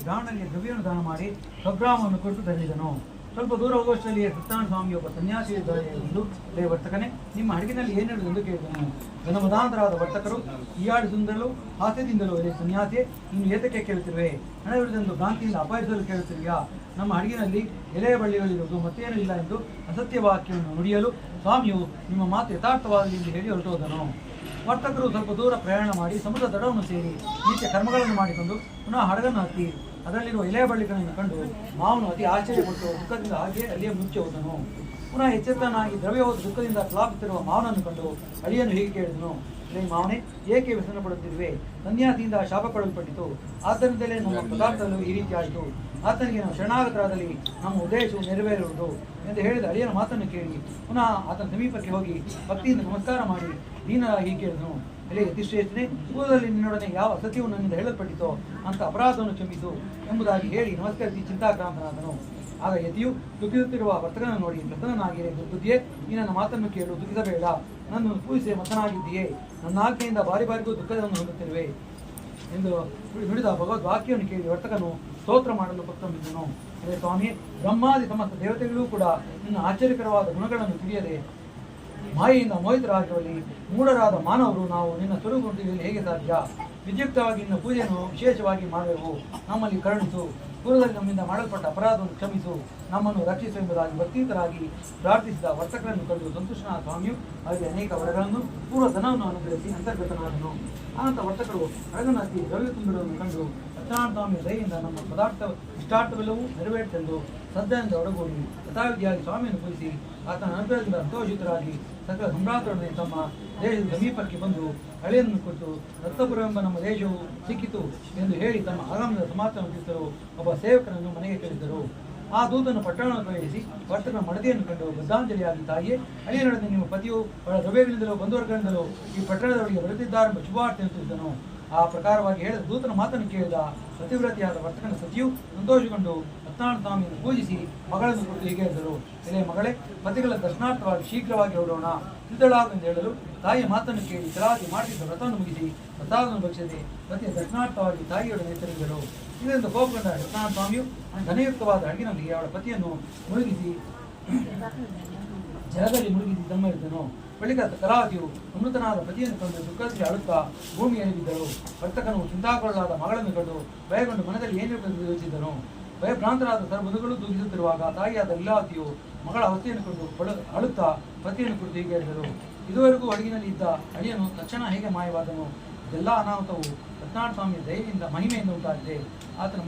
ಬ್ರಾಹ್ಮಣನಿಗೆ ದ್ರವ್ಯವನ್ನು ದಾನ ಮಾಡಿ ಸ್ವಗ್ರಾಮವನ್ನು ಕೊಟ್ಟು ತಂದಿದನು. ಸ್ವಲ್ಪ ದೂರ ಹೋಗುವಷ್ಟರಲ್ಲಿ ಸತ್ಯನಾರಾಯಣ ಸ್ವಾಮಿ ಒಬ್ಬ ಸನ್ಯಾಸಿ ಎಂದು ವರ್ತಕನೇ, ನಿಮ್ಮ ಹಡಗಿನಲ್ಲಿ ಏನಿರುವುದು ಎಂದು ಕೇಳಿದನು. ಘನಮದಾಂತರಾದ ವರ್ತಕರು ಈಯಾಡಿದಿಂದಲೂ ಹಾಸ್ಯದಿಂದಲೂ ಸನ್ಯಾಸಿ, ಇನ್ನು ಏತಕ್ಕೆ ಕೇಳುತ್ತಿರುವೆ? ಹಣವಿರುವುದೆಂದು ಭ್ರಾಂತಿಯಿಂದ ಅಪಾಯಿಸಲು ಕೇಳುತ್ತಿರುವೆಯಾ? ನಮ್ಮ ಹಡಗಿನಲ್ಲಿ ಎಲೆಯ ಬಳ್ಳಿಗಳಿರುವುದು ಮತ್ತೇನೂ ಇಲ್ಲ ಎಂದು ಅಸತ್ಯ ವಾಕ್ಯವನ್ನು ನುಡಿಯಲು ಸ್ವಾಮಿಯು ನಿಮ್ಮ ಮಾತು ಯಥಾರ್ಥವಾಗಲಿ ಎಂದು ಹೇಳಿ ಹೊರಟೋದನು. ವರ್ತಕರು ಸ್ವಲ್ಪ ದೂರ ಪ್ರಯಾಣ ಮಾಡಿ ಸಮುದ್ರ ದಡವನ್ನು ಸೇರಿ ನಿತ್ಯ ಕರ್ಮಗಳನ್ನು ಮಾಡಿಕೊಂಡು ಪುನಃ ಹಡಗನ್ನು ಹತ್ತಿ ಅದರಲ್ಲಿರುವ ಎಲೆಯ ಬಳ್ಳಿಗಳನ್ನು ಕಂಡು ಮಾವನು ಅತಿ ಆಶ್ಚರ್ಯಪಟ್ಟು ದುಃಖದಿಂದ ಹಾಗೆಯೇ ಅಲ್ಲಿಯೇ ಮುಚ್ಚಿ ಹೋದನು. ಪುನಃ ಎಚ್ಚೆತ್ತನಾಗಿ ದ್ರವ್ಯವಾದ ದುಃಖದಿಂದ ಕ್ಲಾಪಿಸುತ್ತಿರುವ ಮಾವನನ್ನು ಕಂಡು ಅಳಿಯನು ಹೀಗೆ ಕೇಳಿದನು, ಮಾವನೇ, ಏಕೆ ವ್ಯಸನ ಪಡುತ್ತಿರುವೆ? ಸನ್ಯಾಸಿಯಿಂದ ಶಾಪ ಕೊಡಲ್ಪಟ್ಟಿತು, ಆದ್ದರಿಂದಲೇ ನಮ್ಮ ಪದಾರ್ಥಗಳು ಈ ರೀತಿ ಆಯಿತು. ಆತನಿಗೆ ನಾವು ಶರಣಾಗತರಾದಲ್ಲಿ ನಮ್ಮ ಉದ್ದೇಶವು ನೆರವೇರುವುದು ಎಂದು ಹೇಳಿದ ಅಳಿಯನ ಮಾತನ್ನು ಕೇಳಿ ಪುನಃ ಆತನ ಸಮೀಪಕ್ಕೆ ಹೋಗಿ ಭಕ್ತಿಯಿಂದ ನಮಸ್ಕಾರ ಮಾಡಿ ದೀನರಾಗಿ ಕೇಳಿದನು, ಎಲೆ ಯತಿಶ್ರೇಷ್ಠನೇ, ಪೂರ್ವದಲ್ಲಿ ನಿನ್ನೊಡನೆ ಯಾವ ಅಸತ್ಯವು ನನ್ನಿಂದ ಹೇಳಲ್ಪಟ್ಟಿತೋ ಅಂತ ಅಪರಾಧವನ್ನು ಕ್ಷಮಿಸು ಎಂಬುದಾಗಿ ಹೇಳಿ ನಮಸ್ಕರಿಸಿ ಚಿಂತಾಕ್ರಾಂತನಾದನು. ಆಗ ಯತಿಯು ದುಃಖಿಸುತ್ತಿರುವ ವರ್ತಕನನ್ನು ನೋಡಿ ಪ್ರಸನ್ನನಾಗಿರೇ, ದುರ್ಬುದ್ಧಿಯೇ, ಈ ನನ್ನ ಮಾತನ್ನು ಕೇಳು, ದುಃಖಿಸಬೇಡ, ನನ್ನನ್ನು ಪೂಜಿಸಿ ಮತನಾಗಿದ್ದೀಯೇ, ನನ್ನ ಆಜ್ಞೆಯಿಂದ ಬಾರಿ ಬಾರಿಗೂ ದುಃಖವನ್ನು ಹೊಂದುತ್ತಿರುವೆ ಎಂದು ನುಡಿದ ಭಗವದ್ ವಾಕ್ಯವನ್ನು ಕೇಳಿ ವರ್ತಕನು ಸ್ತೋತ್ರ ಮಾಡಲು ಪ್ರಾರಂಭಿಸಿದನು. ಅದೇ ಸ್ವಾಮಿ, ಬ್ರಹ್ಮಾದಿ ಸಮಸ್ತ ದೇವತೆಗಳೂ ಕೂಡ ನಿನ್ನ ಆಶ್ಚರ್ಯಕರವಾದ ಗುಣಗಳನ್ನು ತಿಳಿಯದೆ ಮಾಯೆಯಿಂದ ಮೋಹಿತರಾಗಿರುವಲ್ಲಿ ಮೂಢರಾದ ಮಾನವರು ನಾವು ನಿನ್ನ ಸ್ವರೂಪವನ್ನು ಹೇಗೆ ಸಾಧ್ಯ? ವಿದ್ಯುಕ್ತವಾಗಿ ನಿನ್ನ ಪೂಜೆಯನ್ನು ವಿಶೇಷವಾಗಿ ಮಾಡುವೆವು, ನಮ್ಮಲ್ಲಿ ಕರುಣಿಸು, ಪೂರ್ವದಲ್ಲಿ ನಮ್ಮಿಂದ ಮಾಡಲ್ಪಟ್ಟ ಅಪರಾಧವನ್ನು ಕ್ಷಮಿಸು, ನಮ್ಮನ್ನು ರಕ್ಷಿಸು ಎಂಬುದಾಗಿ ಭಕ್ತಿಯುತರಾಗಿ ಪ್ರಾರ್ಥಿಸಿದ ವರ್ತಕರನ್ನು ಕಂಡು ಸಂತುಷ್ಟನಾದ ಸ್ವಾಮಿಯು ಅವರಿಗೆ ಅನೇಕ ವರಗಳನ್ನು ಪೂರ್ವ ಧನವನ್ನು ಅನುಗ್ರಹಿಸಿ ಅಂತರ್ಗತನಾದನು. ಅನಂತ ವರ್ತಕರು ಹಡಗನ್ನು ಹತ್ತಿ ದ್ರವ್ಯ ತುಂಬಿರುವುದನ್ನು ಕಂಡು ಸತ್ಯನಾರಾಯಣ ಸ್ವಾಮಿಯ ದಯೆಯಿಂದ ನಮ್ಮ ಪದಾರ್ಥ ಇಷ್ಟಾರ್ಥವೆಲ್ಲವೂ ನೆರವೇರಿಸೆಂದು ಶ್ರದ್ಧೆಯಿಂದ ಒಡಗೂಡಿ ಯಥಾವಿಧಿಯಾಗಿ ಸ್ವಾಮಿಯನ್ನು ಪೂಜಿಸಿ ಆತನ ಅನುಗ್ರಹದಿಂದ ಸಂತೋಷಿತರಾಗಿ ಸಕಲ ಸಂಭ್ರಾಂತರೊಡನೆ ತಮ್ಮ ದೇಶದ ಸಮೀಪಕ್ಕೆ ಬಂದು ಹಳೆಯನ್ನು ಕೊಟ್ಟು ರಕ್ತಪುರವೆಂಬ ನಮ್ಮ ದೇಶವು ಸಿಕ್ಕಿತು ಎಂದು ಹೇಳಿ ತಮ್ಮ ಆಗಮನದ ಸಮಾಚಾರ ತಿಳಿಸಲು ಒಬ್ಬ ಸೇವಕರನ್ನು ಮನೆಗೆ ಕಳಿಸಿದರು. ಆ ದೂತನ್ನು ಪಟ್ಟಣವನ್ನು ಪ್ರವೇಶಿಸಿ ವರ್ತಕನ ಮಡದಿಯನ್ನು ಕಂಡು ಬದ್ಧಾಂಜಲಿಯಾಗಿ, ತಾಯಿಯೇ, ಅಳಿಯನೊಡನೆ ನಿಮ್ಮ ಪತಿಯು ಬಹಳ ದ್ರವ್ಯಗಳಿಂದಲೂ ಬಂಧುವರ್ಗಗಳಿಂದಲೂ ಈ ಪಟ್ಟಣದೊಳಗೆ ಬರುತ್ತಿದ್ದಾರೆಂಬ ಶುಭಾರ್ತೆಯನ್ನು ತಿಳಿದನು. ಆ ಪ್ರಕಾರವಾಗಿ ಹೇಳಿದ ದೂತನ ಮಾತನ್ನು ಕೇಳಿದ ಪತಿವ್ರತಿಯಾದ ವರ್ತಕನ ಸತಿಯು ಸಂತೋಷಗೊಂಡು ಸತ್ಯನಾರಾಯಣ ಸ್ವಾಮಿಯನ್ನು ಪೂಜಿಸಿ ಮಗಳನ್ನು ಕುರಿತು ಹೀಗೆ ಹೇಳಿದರು, ಎಲೆ ಮಗಳೇ, ಪತಿಗಳ ದರ್ಶನಾರ್ಥವಾಗಿ ಶೀಘ್ರವಾಗಿ ಹೊರಡೋಣ, ಸಿದ್ಧಳಾಗು ಎಂದು ಹೇಳಲು ತಾಯಿಯ ಮಾತನ್ನು ಕೇಳಿ ಸಲಾದಿ ಮಾಡಿಸಿದ ವ್ರತವನ್ನು ಮುಗಿಸಿ ಪ್ರಸಾದವನ್ನು ಭಕ್ಷಿಸಿ ಪತಿಯ ದರ್ಶನಾರ್ಥವಾಗಿ ತಾಯಿಯೊಡನೆ ತಿರುಗಿದರು. ಇದರಿಂದ ಕೋಪಗೊಂಡ ಸತ್ಯನಾರಾಯಣ ಸ್ವಾಮಿಯು ಘನಯುಕ್ತವಾದ ಹಡಗಿನಲ್ಲಿ ಅವಳ ಪತಿಯನ್ನು ಮುಳುಗಿಸಿ ಜಲದಲ್ಲಿ ಮುಳುಗಿಸಿ ತಮ್ಮರಿದ್ದನು. ಬಳಿಕ ಕಲಾವತಿಯು ಅಮೃತನಾದ ಪತಿಯನ್ನು ಕಂಡು ದುಃಖದಲ್ಲಿ ಅಳುತ್ತಾ ಭೂಮಿಯಲ್ಲಿ ಬಿದ್ದರು. ವರ್ತಕನು ಚಿಂತಾಕೊಳ್ಳಲಾದ ಮಗಳನ್ನು ಕಂಡು ಭಯಗೊಂಡು ಮನದಲ್ಲಿ ಏನಿರಬೇಕು ಯೋಚಿಸಿದನು. ಭಯಭ್ರಾಂತರಾದ ಸರ್ವಬಂಧುಗಳು ದುಃಖಿಸುತ್ತಿರುವಾಗ ತಾಯಿಯಾದ ಲೀಲಾವತಿಯು ಮಗಳ ಅವಸ್ಥೆಯನ್ನು ಕೊಂಡು ಅಳುತ್ತಾ ಪತಿಯನ್ನು ಕುರಿತು ಹೀಗೆ ಹೇಳಿದರು, ಇದುವರೆಗೂ ಹಡಗಿನಲ್ಲಿ ಇದ್ದ ಅಳಿಯನು ತಕ್ಷಣ ಹೇಗೆ ಮಾಯವಾದನು? ಇದೆಲ್ಲ ಅನಾಹುತವು ಸತ್ಯನಾರಾಯಣ ಸ್ವಾಮಿಯ ದಯೆಯಿಂದ ಮಹಿಮೆಯಿಂದ ಉಂಟಾಗಿದೆ. ಆತನ